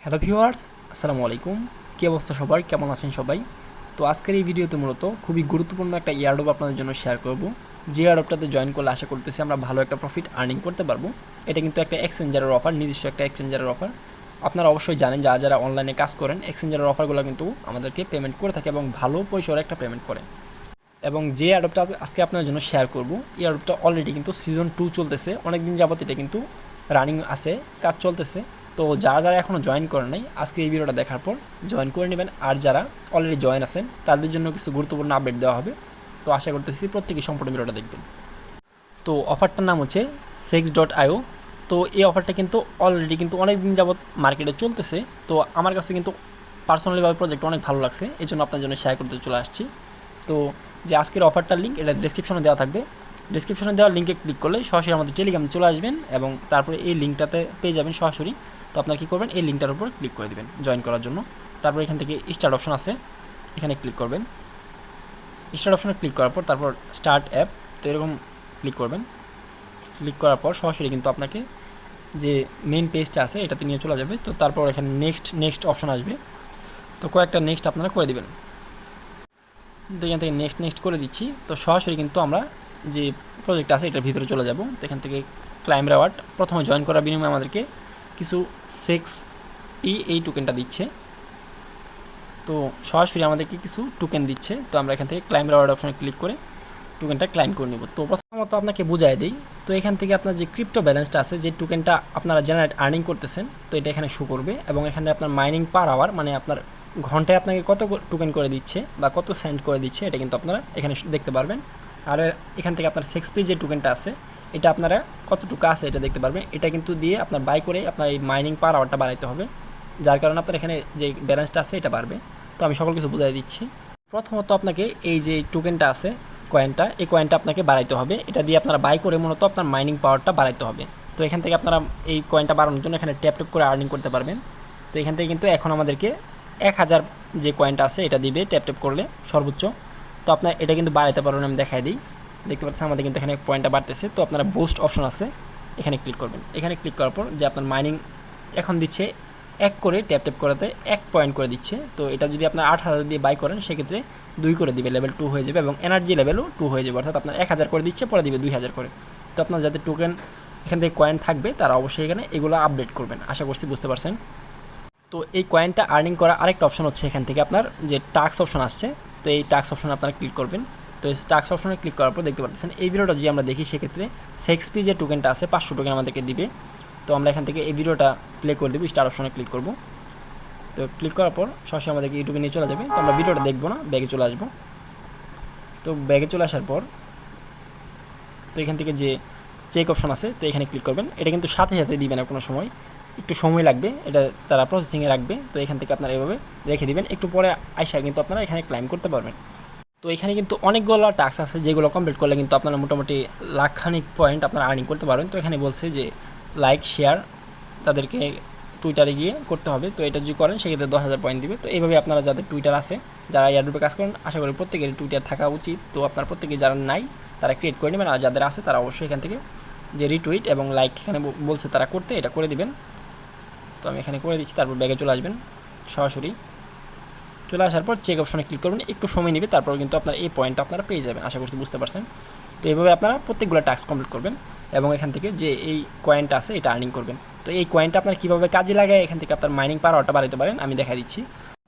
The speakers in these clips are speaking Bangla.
হ্যালো ভিউয়ার্স, আসসালামু আলাইকুম। কী অবস্থা সবার, কেমন আছেন সবাই? তো আজকের এই ভিডিওতে মূলত খুবই গুরুত্বপূর্ণ একটা ইয়ারড্রপ আপনাদের জন্য শেয়ার করব। যে ইয়ারড্রপটাতে জয়েন করলে আশা করতেছি আমরা ভালো একটা প্রফিট আর্নিং করতে পারবো। এটা কিন্তু একটা এক্সচেঞ্জারের অফার, নিজস্ব একটা এক্সচেঞ্জারের অফার। আপনারা অবশ্যই জানেন যারা অনলাইনে কাজ করেন, এক্সচেঞ্জারের অফারগুলো কিন্তু আমাদেরকে পেমেন্ট করে থাকে এবং ভালো পরিসরে একটা পেমেন্ট করে। এবং যে অ্যাডপটা আজকে আপনার জন্য শেয়ার করব, এই অ্যাডপটা অলরেডি কিন্তু সিজন 2 চলতেছে, অনেক দিন যাবত এটা কিন্তু রানিং আছে, কাজ চলতেছে। তো যারা এখনও জয়েন করেন নাই, আজকে এই ভিডিওটা দেখার পর জয়েন করে নেবেন। আর যারা অলরেডি জয়েন আছেন তাদের জন্য কিছু গুরুত্বপূর্ণ আপডেট দেওয়া হবে। তো আশা করতেছি প্রত্যেকেই সম্পূর্ণ ভিডিওটা দেখবেন। তো অফারটার নাম হচ্ছে sex.io। তো এই অফারটা কিন্তু অলরেডি কিন্তু অনেক দিন যাবত মার্কেটে চলতেছে। তো আমার কাছে কিন্তু পার্সোনালিভাবে প্রজেক্ট অনেক ভালো লাগছে, এই জন্য আপনার জন্য শেয়ার করতে চলে আসছি। তো যে আজকের অফারটার লিঙ্ক এটা ডিসক্রিপশনে দেওয়া থাকবে। ডিসক্রিপশনে দেওয়া লিঙ্কে ক্লিক করলে সরাসরি আমাদের টেলিগ্রামে চলে আসবেন এবং তারপরে এই লিঙ্কটাতে পেয়ে যাবেন সরাসরি। তো আপনারা কী করবেন, এই লিঙ্কটার উপর ক্লিক করে দেবেন জয়েন করার জন্য। তারপর এখান থেকে স্টার্ট অপশন আছে, এখানে ক্লিক করবেন। স্টার্ট অপশনে ক্লিক করার পর তারপর স্টার্ট অ্যাপ, তো এরকম ক্লিক করবেন। ক্লিক করার পর সরাসরি কিন্তু আপনাকে যে মেইন পেজটা আছে এটাতে নিয়ে চলে যাবে। তো তারপর এখানে নেক্সট অপশন আসবে, তো কয়েকটা নেক্সট আপনারা করে দেবেন। এখান থেকে নেক্সট করে দিচ্ছি। তো সরাসরি কিন্তু আমরা যে প্রজেক্ট আছে এটার ভিতরে চলে যাব। তো এখান থেকে ক্লাইম রেওয়ার্ড, প্রথমে জয়েন করার বিনিময়ে আমাদেরকে কিছু সেক্স এই টোকেনটা দিচ্ছে। তো সরাসরি আমাদেরকে কিছু টোকেন দিচ্ছে। তো আমরা এখান থেকে ক্লাইম রেওয়ার্ড অপশনে ক্লিক করে টোকেনটা ক্লাইম করে নেব। তো প্রথমত আপনাকে বুঝাই দিই, তো এখান থেকে আপনার যে ক্রিপ্টো ব্যালেন্সটা আছে, যে টোকেনটা আপনারা জেনারেট আর্নিং করতেছেন, তো এটা এখানে শো করবে এবং এখানে আপনার মাইনিং পার আওয়ার মানে আপনার ঘন্টায় আপনাকে কত টোকেন করে দিচ্ছে বা কত সেন্ট করে দিচ্ছে এটা কিন্তু আপনারা এখানে দেখতে পারবেন। আর এখান থেকে আপনার সেক্সপি যে টোকেনটা আছে এটা আপনারা কতটুকু আছে এটা দেখতে পারবেন। এটা কিন্তু দিয়ে আপনার বাই করে আপনার এই মাইনিং পার আওয়ারটা বাড়াইতে হবে, যার কারণে আপনার এখানে যে ব্যালেন্সটা আছে এটা বাড়বে। তো আমি সকল কিছু বুঝাই দিচ্ছি। প্রথমত আপনাকে এই যে টোকেনটা আছে কয়েনটা, এই কয়েনটা আপনাকে বাড়াইতে হবে। এটা দিয়ে আপনারা বাই করে মূলত আপনার মাইনিং পাওয়ারটা বাড়াইতে হবে। তো এখান থেকে আপনারা এই কয়েনটা বাড়ানোর জন্য এখানে ট্যাপ করে আর্নিং করতে পারবেন। তো এখান থেকে কিন্তু এখন আমাদেরকে 1000 যে কয়েনটা আছে এটা দিবে ট্যাপ করলে সর্বোচ্চ। তো আপনার এটা কিন্তু বাড়াইতে পারবেন, আমি দেখাই দিই। দেখতে পাচ্ছেন আমাদের কিন্তু এখানে পয়েন্টটা বাড়তেছে। তো আপনারা বুস্ট অপশন আছে, এখানে ক্লিক করবেন। এখানে ক্লিক করার পর যে আপনার মাইনিং এখন দিচ্ছে এক করে ট্যাপ করাতে 1 পয়েন্ট করে দিচ্ছে। তো এটা যদি আপনার 8000 দিয়ে বাই করেন সেক্ষেত্রে 2 করে দিবে, লেভেল 2 হয়ে যাবে এবং এনার্জি লেভেলও 2 হয়ে যাবে। অর্থাৎ আপনার 1000 করে দিচ্ছে, পরে দিবে 2000 করে। তো আপনার যাতে টোকেন এখান থেকে কয়েন থাকবে তারা অবশ্যই এখানে এগুলো আপডেট করবেন, আশা করছি বুঝতে পারছেন। তো এই কয়েনটা আর্নিং করার আরেকটা অপশন হচ্ছে এখান থেকে আপনার যে টাস্ক অপশন আসছে, তো এই টাস্ক অপশনে আপনারা ক্লিক করবেন। তো এই টাস্ক অপশনে ক্লিক করার পর দেখতে পাচ্ছেন এই ভিডিওটা যে আমরা দেখি সেক্ষেত্রে সেক্সপি যে টোকেনটা আছে 500 টোকেন আমাদেরকে দিবে। তো আমরা এখান থেকে এই ভিডিওটা প্লে করে দেবো, স্টার অপশনে ক্লিক করব। তো ক্লিক করার পর সরাসরি আমাদেরকে ইউটিউবে নিয়ে চলে যাবে। তো আমরা ভিডিওটা দেখবো না, ব্যাগে চলে আসবো। তো ব্যাগে চলে আসার পর তো এখান থেকে যে চেক অপশন আছে তো এখানে ক্লিক করবেন। এটা কিন্তু সাথে সাথে দিবে না, কোনো সময় একটু সময় লাগবে, এটা তারা প্রসেসিংয়ে রাখবে। তো এখান থেকে আপনারা এভাবে রেখে দিবেন, একটু পরে আইসা কিন্তু আপনারা এখানে ক্লাইম করতে পারবেন। তো এখানে কিন্তু অনেকগুলো টাস্ক আছে যেগুলো কমপ্লিট করলে কিন্তু আপনারা মোটামুটি লাখখানিক পয়েন্ট আপনারা আর্নিং করতে পারবেন। তো এখানে বলছে যে লাইক শেয়ার তাদেরকে টুইটারে গিয়ে করতে হবে। তো এটা যদি করেন সেক্ষেত্রে 10,000 পয়েন্ট দিবে। তো এইভাবে আপনারা যাদের টুইটার আছে, যারা এয়ারড্রপে কাজ করেন, আশা করি প্রত্যেকের টুইটার থাকা উচিত। তো আপনার প্রত্যেকে যারা নাই তারা ক্রিয়েট করে নেবেন, আর যাদের আছে তারা অবশ্যই এখান থেকে যে রিটুইট এবং লাইক এখানে বলছে তারা করতে, এটা করে দিবেন। তো আমি এখানে করে দিচ্ছি। তারপর ব্যাগে চলে আসবেন, সরাসরি চলে আসার পর চেক অপশনে ক্লিক করবেন। একটু সময় নেবে, তারপর কিন্তু আপনার এই পয়েন্টটা আপনারা পেয়ে যাবেন, আশা করছি বুঝতে পারছেন। তো এইভাবে আপনারা প্রত্যেকগুলো টাস্ক কমপ্লিট করবেন এবং এখান থেকে যে এই কয়েনটা আছে এটা আর্নিং করবেন। তো এই কয়েনটা আপনার কীভাবে কাজে লাগায় এখান থেকে আপনার মাইনিং পাওয়ারটা বাড়াতে পারেন আমি দেখা দিচ্ছি।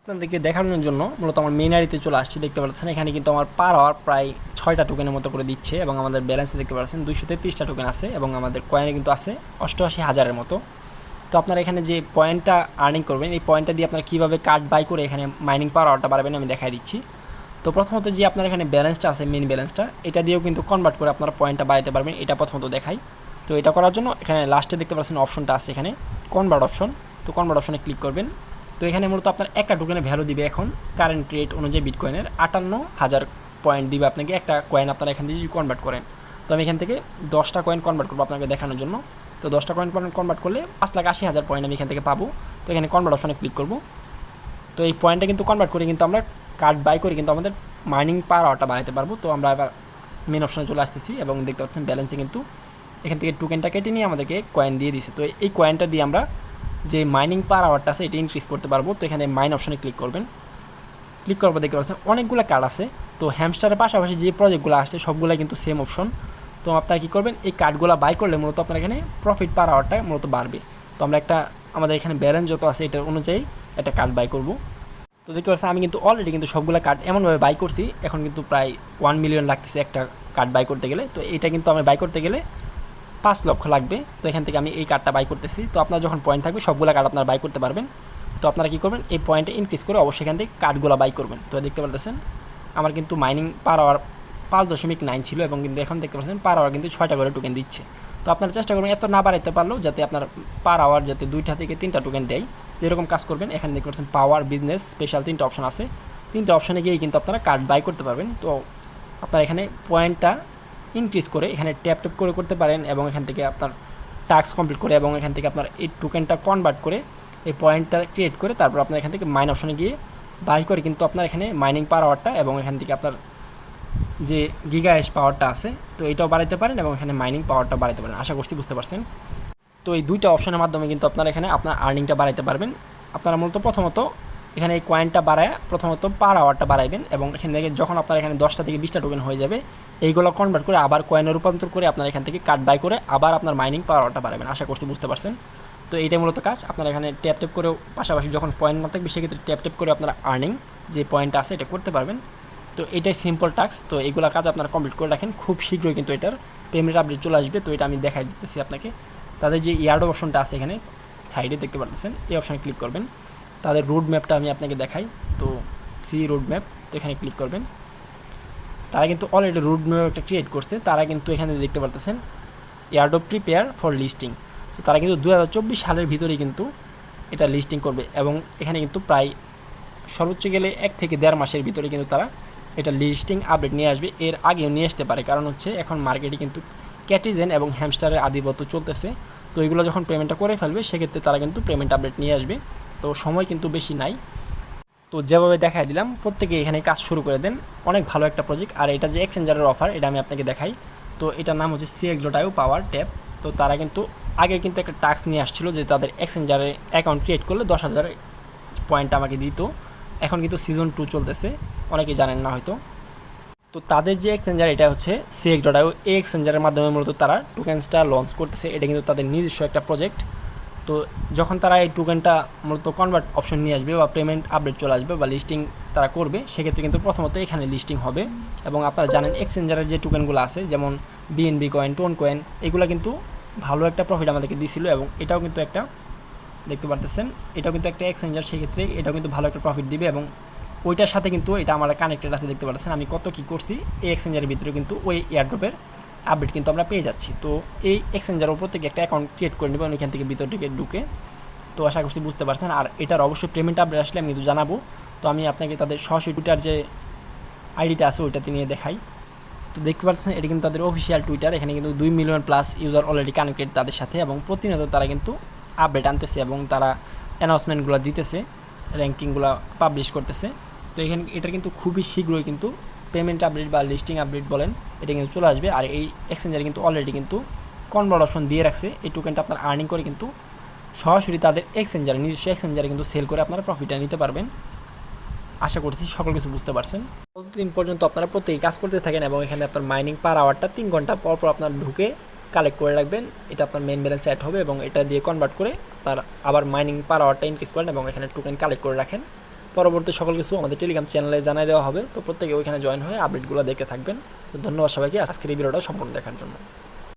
আপনাদেরকে দেখানোর জন্য মূলত আমার মেইন আইডিতে চলে আসছি। দেখতে পাচ্ছেন এখানে কিন্তু আমার পার আওয়ার প্রায় 6টা টোকেনের মতো করে দিচ্ছে এবং আমাদের ব্যালেন্সে দেখতে পাচ্ছেন 233টা টোকেন আছে এবং আমাদের কয়েনে কিন্তু আছে 88,000-এর মতো। তো আপনারা এখানে যে পয়েন্টটা আর্নিং করবেন এই পয়েন্টটা দিয়ে আপনারা কীভাবে কার্ড বাই করে এখানে মাইনিং পাওয়ারটা বাড়াবেন আমি দেখাই দিচ্ছি। তো প্রথমত যে আপনার এখানে ব্যালেন্সটা আছে, মেন ব্যালেন্সটা, এটা দিয়েও কিন্তু কনভার্ট করে আপনারা পয়েন্টটা বাড়াতে পারবেন, এটা প্রথমত দেখাই। তো এটা করার জন্য এখানে লাস্টে দেখতে পাচ্ছেন অপশনটা আছে এখানে কনভার্ট অপশন। তো কনভার্ট অপশনে ক্লিক করবেন। তো এখানে মূলত আপনার একটা টোকেনের ভ্যালু দিবে এখন কারেন্ট রেট অনুযায়ী বিটকয়েনের 58,000 পয়েন্ট দিবে আপনাকে একটা কয়েন, আপনারা এখান থেকে যদি কনভার্ট করেন। তো আমি এখান থেকে 10টা কয়েন কনভার্ট করবো আপনাকে দেখানোর জন্য। তো 10টা কয়েন কনভার্ট করলে 5,80,000 পয়েন্ট আমি এখান থেকে পাবো। তো এখানে কনভার্ট অপশনে ক্লিক করব। তো এই পয়েন্টটা কিন্তু কনভার্ট করে কিন্তু আমরা কার্ড বাই করে কিন্তু আমাদের মাইনিং পাওয়ারটা বাড়াতে পারবো। তো আমরা এবার মেন অপশনে চলে আসতেছি এবং দেখতে পাচ্ছেন ব্যালেন্সে কিন্তু এখান থেকে টোকেনটা কেটে নিয়ে আমাদেরকে কয়েন দিয়ে দিছে। তো এই কয়েনটা দিয়ে আমরা যে মাইনিং পার আওয়ারটা আছে এটা ইনক্রিজ করতে পারবো। তো এখানে মাইন অপশনে ক্লিক করবেন। ক্লিক করার পর দেখতে পাচ্ছেন অনেকগুলো কার্ড আছে। তো হ্যামস্টারের পাশাপাশি যে প্রজেক্টগুলো আসছে সবগুলো কিন্তু সেম অপশন। তো আপনারা কী করবেন, এই কার্ডগুলো বাই করলে মূলত আপনার এখানে প্রফিট পার আওয়ারটা মূলত বাড়বে। তো আমরা আমাদের এখানে ব্যালেন্স যত আছে এটার অনুযায়ী একটা কার্ড বাই করব। তো দেখতে পাচ্ছেন আমি কিন্তু অলরেডি কিন্তু সবগুলো কার্ড এমনভাবে বাই করছি, এখন কিন্তু প্রায় 1 মিলিয়ন লাগতেছে একটা কার্ড বাই করতে গেলে। তো এটা কিন্তু আমি বাই করতে গেলে 5 লক্ষ লাগবে। তো এখান থেকে আমি এই কার্ডটা বাই করতেছি। তো আপনার যখন পয়েন্ট থাকবে সবগুলো কার্ড আপনারা বাই করতে পারবেন। তো আপনারা কী করবেন, এই পয়েন্টে ইনক্রিজ করে অবশ্যই এখান থেকে কার্ডগুলো বাই করবেন। তো দেখতে পাচ্ছেন আমার কিন্তু মাইনিং পার আওয়ার 5.9 ছিল এবং কিন্তু এখন দেখতে পাচ্ছেন পার আওয়ার কিন্তু 6টা করে টোকেন দিচ্ছে। তো আপনারা চেষ্টা করবেন এত না বাড়াইতে পারলেও যাতে আপনার পার আওয়ার যাতে 2টা থেকে 3টা টোকেন দেয়, যেরকম কাজ করবেন। এখানে দেখতে পাচ্ছেন পাওয়ার, বিজনেস, স্পেশাল 3টা অপশন আছে। 3টা অপশনে গিয়ে কিন্তু আপনারা কার্ড বাই করতে পারবেন। তো আপনারা এখানে পয়েন্টটা ইনক্রিজ করে এখানে ট্যাপ ট্যাপ করে করতে পারেন এবং এখান থেকে আপনার টাস্ক কমপ্লিট করে এবং এখান থেকে আপনার এই টোকেনটা কনভার্ট করে এই পয়েন্টটা ক্রিয়েট করে তারপর আপনার এখান থেকে মাইন অপশনে গিয়ে বাই করে কিন্তু আপনার এখানে মাইনিং পাওয়ার আওয়ারটা এবং এখান থেকে আপনার যে গিগা হ্যাশ পাওয়ারটা আছে তো এটাও বাড়াইতে পারেন এবং এখানে মাইনিং পাওয়ারটা বাড়াইতে পারেন। আশা করছি বুঝতে পারছেন। তো এই 2টা অপশনের মাধ্যমে কিন্তু আপনারা এখানে আপনার আর্নিংটা বাড়াইতে পারবেন। আপনারা মূলত প্রথমত এখানে এই কয়েনটা বাড়ায় প্রথমত পার আওয়ারটা বাড়াইবেন এবং এখান থেকে যখন আপনার এখানে 10টা থেকে 20টা টোকেন হয়ে যাবে এইগুলো কনভার্ট করে আবার কয়েনে রূপান্তর করে আপনার এখান থেকে কার্ড বাই করে আবার আপনার মাইনিং পাওয়ার আওয়ারটা বাড়াবেন। আশা করছি বুঝতে পারছেন। তো এইটাই মূলত কাজ। আপনারা এখানে ট্যাপ ট্যাপ করেও পাশাপাশি যখন পয়েন্ট না থাকবে সেক্ষেত্রে ট্যাপ ট্যাপ করে আপনারা আর্নিং যে পয়েন্টটা আছে এটা করতে পারবেন। তো এটাই সিম্পল টাস্ক। তো এগুলো কাজ আপনারা কমপ্লিট করে রাখেন, খুব শীঘ্রই কিন্তু এটার পেমেন্ট আপডেট চলে আসবে। তো এটা আমি দেখাই দিতেছি আপনাকে। তাদের যে ইয়ার্ডো অপশনটা আছে এখানে সাইডে দেখতে পাচ্ছেন, এই অপশানে ক্লিক করবেন। তাদের রোড ম্যাপটা আমি আপনাকে দেখাই। তো সি রোড ম্যাপ, তো এখানে ক্লিক করবেন। তারা কিন্তু অলরেডি রোড ম্যাপ একটা ক্রিয়েট করছে। তারা কিন্তু এখানে দেখতে পাচ্ছেন ইয়ার্ডো প্রিপেয়ার ফর লিস্টিং। তো তারা কিন্তু 2024 সালের ভিতরেই কিন্তু এটা লিস্টিং করবে এবং এখানে কিন্তু প্রায় সর্বোচ্চ গেলে 1 থেকে 1.5 মাসের ভিতরে কিন্তু তারা এটা লিস্টিং আপডেট নিয়ে আসবে। এর আগেও নিয়ে আসতে পারে, কারণ হচ্ছে এখন মার্কেটে কিন্তু ক্যাটিজেন এবং হ্যামস্টারের আধিপত্য চলতেছে। তো এগুলো যখন পেমেন্টটা করে ফেলবে সেক্ষেত্রে তারা কিন্তু পেমেন্ট আপডেট নিয়ে আসবে। তো সময় কিন্তু বেশি নাই। তো যেভাবে দেখাই দিলাম প্রত্যেকে এখানে কাজ শুরু করে দেন। অনেক ভালো একটা প্রজেক্ট। আর এটা যে এক্সচেঞ্জারের অফার এটা আমি আপনাকে দেখাই। তো এটার নাম হচ্ছে cx.io পাওয়ার ট্যাপ। তো তারা কিন্তু আগে কিন্তু একটা টাস্ক নিয়ে আসছিল যে তাদের এক্সচেঞ্জারে অ্যাকাউন্ট ক্রিয়েট করলে 10,000 পয়েন্ট আমাকে দিত। এখন কিন্তু সিজন 2 চলতেছে, অনেকেই জানেন না হয়তো। তো তাদের যে এক্সচেঞ্জার এটা হচ্ছে cx.io, এই এক্সচেঞ্জারের মাধ্যমে মূলত তারা টোকেন্সটা লঞ্চ করতেছে। এটা কিন্তু তাদের নিজস্ব একটা প্রজেক্ট। তো যখন তারা এই টোকেনটা মূলত কনভার্ট অপশন নিয়ে আসবে বা পেমেন্ট আপডেট চলে আসবে বা লিস্টিং তারা করবে সেক্ষেত্রে কিন্তু প্রথমত এখানে লিস্টিং হবে। এবং আপনারা জানেন এক্সচেঞ্জারের যে টোকেনগুলো আছে যেমন বিএনবি কয়েন, টোন কয়েন, এগুলো কিন্তু ভালো একটা প্রফিট আমাদেরকে দিয়েছিল এবং এটাও কিন্তু একটা দেখতে পারতেছেন এটাও কিন্তু একটা এক্সচেঞ্জার, সেক্ষেত্রে এটাও কিন্তু ভালো একটা প্রফিট দিবে এবং ওইটার সাথে কিন্তু এটা আমার কানেক্টেড আছে। দেখতে পাচ্ছেন আমি কত কী করছি এই এক্সচেঞ্জারের ভিতরে কিন্তু ওই এয়ারড্রপের আপডেট কিন্তু আমরা পেয়ে যাচ্ছি। তো এই এক্সচেঞ্জার উপর থেকে একটা অ্যাকাউন্ট ক্রিয়েট করে নেবেন ওইখান থেকে ভিতর থেকে ঢুকে। তো আশা করছি বুঝতে পারছেন। আর এটার অবশ্যই পেমেন্ট আপডেট আসলে আমি কিন্তু জানাবো। তো আমি আপনাকে তাদের সরাসরি টুইটার যে আইডিটা আছে ওইটাতে নিয়ে দেখাই। তো দেখতে পাচ্ছেন এটা কিন্তু তাদের অফিসিয়াল টুইটার। এখানে কিন্তু 2 million plus user already connected তাদের সাথে এবং প্রতিনিয়ত তারা কিন্তু আপডেট আনতেছে এবং তারা অ্যানাউন্সমেন্টগুলো দিতেছে, র্যাঙ্কিংগুলো পাবলিশ করতেছে। তো এখানে এটা কিন্তু খুবই শীঘ্রই কিন্তু পেমেন্ট আপডেট বা লিস্টিং আপডেট বলেন এটা কিন্তু চলে আসবে। আর এই এক্সচেঞ্জারে কিন্তু অলরেডি কিন্তু কনভার্ট অপশন দিয়ে রাখছে। এই টোকেনটা আপনার আর্নিং করে কিন্তু সরাসরি তাদের এক্সচেঞ্জারে নিজস্ব এক্সচেঞ্জারে কিন্তু সেল করে আপনারা প্রফিটটা নিতে পারবেন। আশা করছি সকল কিছু বুঝতে পারছেন। প্রতিদিন পর্যন্ত আপনারা প্রত্যেকে কাজ করতে থাকেন এবং এখানে আপনার মাইনিং পার আওয়ারটা 3 ঘন্টা পর পর আপনার ঢুকে কালেক্ট করে রাখবেন। এটা আপনার মেন ব্যালেন্স অ্যাড হবে এবং এটা দিয়ে কনভার্ট করে আপনার আবার মাইনিং পার আওয়ারটা ইনক্রিজ করেন এবং এখানে টোকেন কালেক্ট করে রাখেন। পরবর্তী সকল কিছু আমাদের টেলিগ্রাম চ্যানেলে জানিয়ে দেওয়া হবে। তো প্রত্যেকে ওইখানে জয়েন হয়ে আপডেটগুলো দেখতে থাকবেন। তো ধন্যবাদ সবাইকে আজকের এই ভিডিওটা সম্পূর্ণ দেখার জন্য।